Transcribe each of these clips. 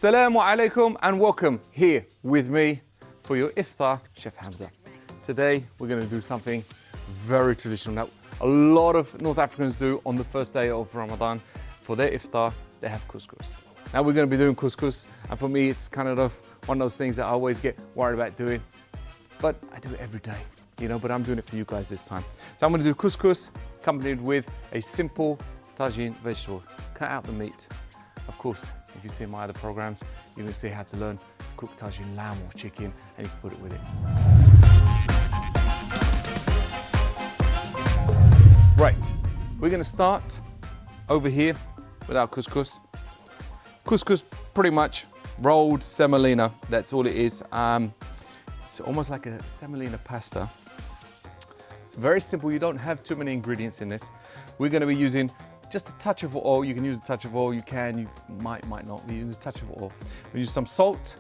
Assalamu alaikum and welcome here with me for your iftar, Chef Hamza. Today we're going to do something very traditional. Now, a lot of North Africans do on the first day of Ramadan. For their iftar, they have couscous. Now we're going to be doing couscous, and for me it's kind of one of those things that I always get worried about doing, but I do it every day, you know, but I'm doing it for you guys this time. So I'm going to do couscous accompanied with a simple tagine vegetable. Cut out the meat. Of course, if you see my other programs, you're going to see how to learn to cook tagine lamb or chicken, and you can put it with it. Right, we're going to start over here with our couscous. Couscous, pretty much rolled semolina, that's all it is. It's almost like a semolina pasta. It's very simple, you don't have too many ingredients in this. We're going to be using just a touch of oil. You can use a touch of oil, you might not. We use a touch of oil. We use some salt,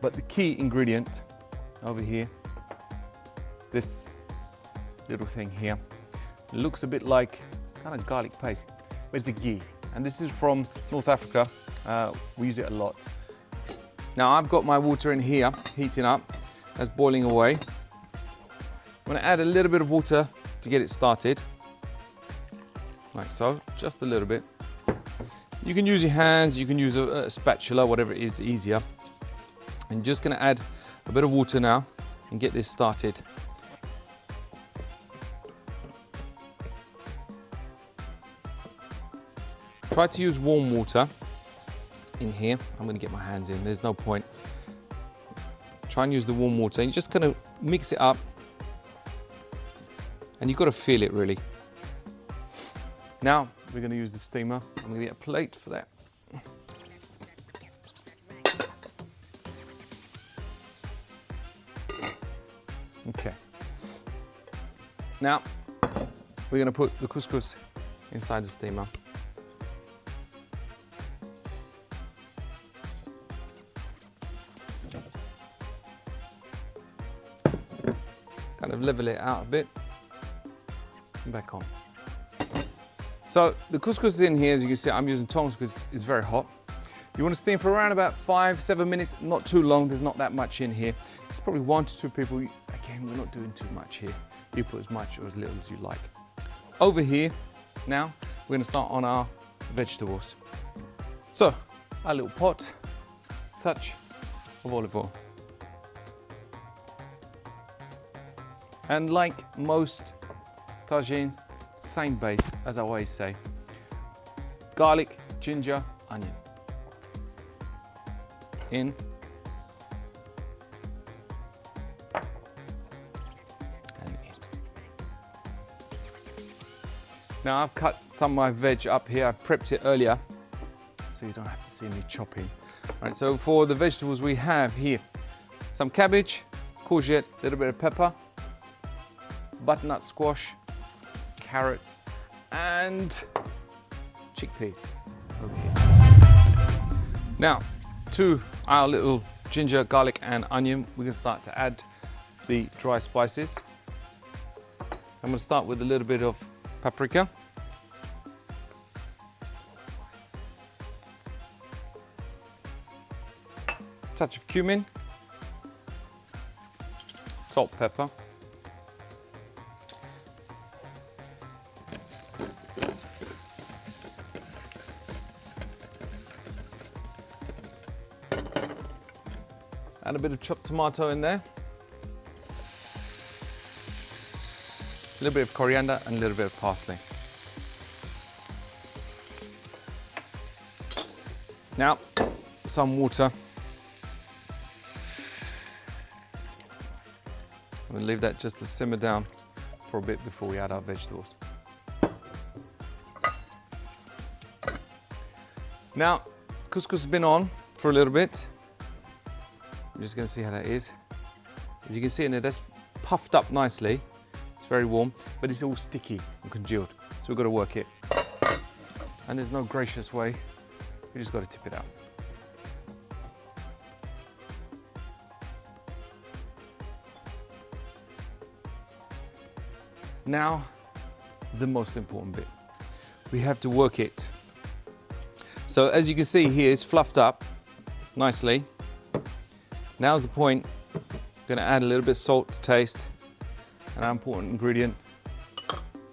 but the key ingredient over here, this little thing here, it looks a bit like kind of garlic paste, but it's a ghee. And this is from North Africa. We use it a lot. Now I've got my water in here, heating up, that's boiling away. I'm gonna add a little bit of water to get it started. Like so, just a little bit. You can use your hands, you can use a spatula, whatever it is easier. I'm just gonna add a bit of water now and get this started. Try to use warm water in here. I'm gonna get my hands in, there's no point. Try and use the warm water and you're just gonna mix it up. And you've got to feel it really. Now, we're going to use the steamer. I'm going to get a plate for that. Okay. Now, we're going to put the couscous inside the steamer. Kind of level it out a bit. And back on. So the couscous is in here, as you can see. I'm using tongs because it's very hot. You want to steam for around about 5-7 minutes, not too long. There's not that much in here. It's probably 1 to 2 people. Again, we're not doing too much here. You put as much or as little as you like. Over here, now we're going to start on our vegetables. So our little pot, touch of olive oil. And like most tagines, same base as I always say. Garlic, ginger, onion. In. And in. Now I've cut some of my veg up here. I've prepped it earlier, so you don't have to see me chopping. All right, so for the vegetables we have here, some cabbage, courgette, a little bit of pepper, butternut squash, carrots, and chickpeas over here. Now, to our little ginger, garlic, and onion, we're going to start to add the dry spices. I'm going to start with a little bit of paprika. Touch of cumin, salt, pepper. Add a bit of chopped tomato in there. A little bit of coriander and a little bit of parsley. Now, some water. I'm going to leave that just to simmer down for a bit before we add our vegetables. Now, couscous has been on for a little bit. I'm just going to see how that is. As you can see in there, that's puffed up nicely. It's very warm, but it's all sticky and congealed. So we've got to work it. And there's no gracious way. We just got to tip it out. Now, the most important bit. We have to work it. So as you can see here, it's fluffed up. nicely. Now's the point. I'm going to add a little bit of salt to taste. And our important ingredient,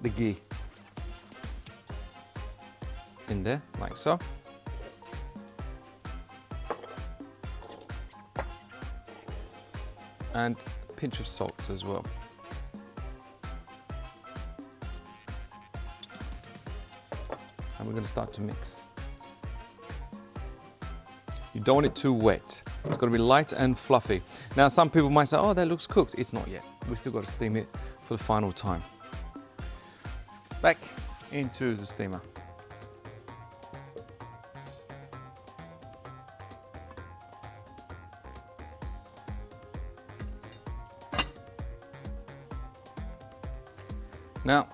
the ghee. In there, like so. And a pinch of salt as well. And we're going to start to mix. You don't want it too wet. It's got to be light and fluffy. Now, some people might say, oh, that looks cooked. It's not yet. We've still got to steam it for the final time. Back into the steamer. Now,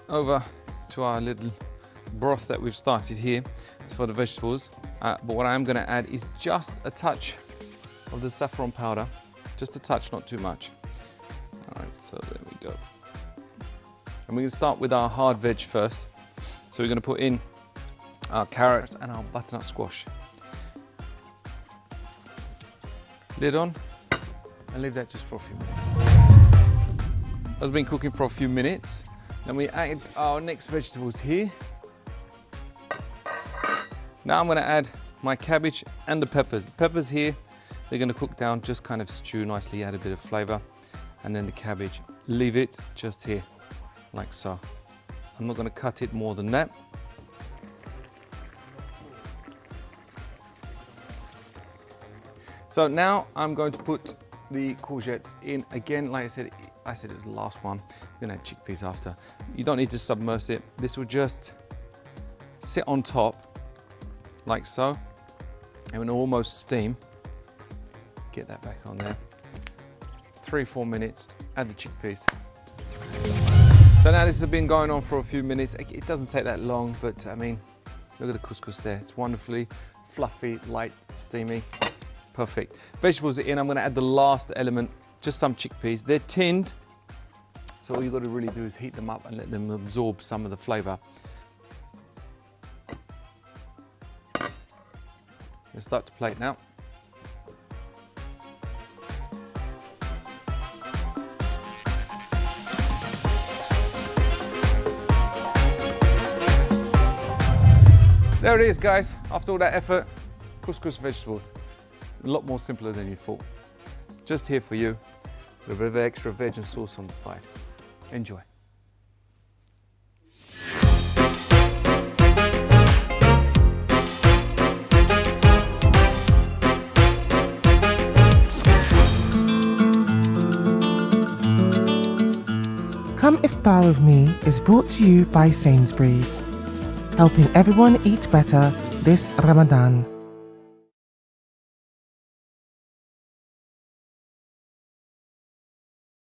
over to our little broth that we've started here. It's for the vegetables. But what I'm going to add is just a touch of the saffron powder. Just a touch, not too much. All right, so there we go. And we're going to start with our hard veg first. So we're going to put in our carrots and our butternut squash. Lid on and leave that just for a few minutes. That's been cooking for a few minutes. Then we add our next vegetables here. Now I'm going to add my cabbage and the peppers. The peppers here, they're going to cook down, just kind of stew nicely, add a bit of flavor. And then the cabbage, leave it just here, like so. I'm not going to cut it more than that. So now I'm going to put the courgettes in. Again, like I said it was the last one. We're going to add chickpeas after. You don't need to submerge it. This will just sit on top, like so, and when almost steam, get that back on there. 3-4 minutes, add the chickpeas. So now this has been going on for a few minutes. It doesn't take that long, but I mean, look at the couscous there. It's wonderfully fluffy, light, steamy, perfect. Vegetables are in. I'm gonna add the last element, just some chickpeas. They're tinned, so all you've got to really do is heat them up and let them absorb some of the flavor. Let's start to plate now. There it is, guys. After all that effort, couscous vegetables. A lot more simpler than you thought. Just here for you, with a bit of extra veg and sauce on the side. Enjoy. Come Iftar with Me is brought to you by Sainsbury's, helping everyone eat better this Ramadan.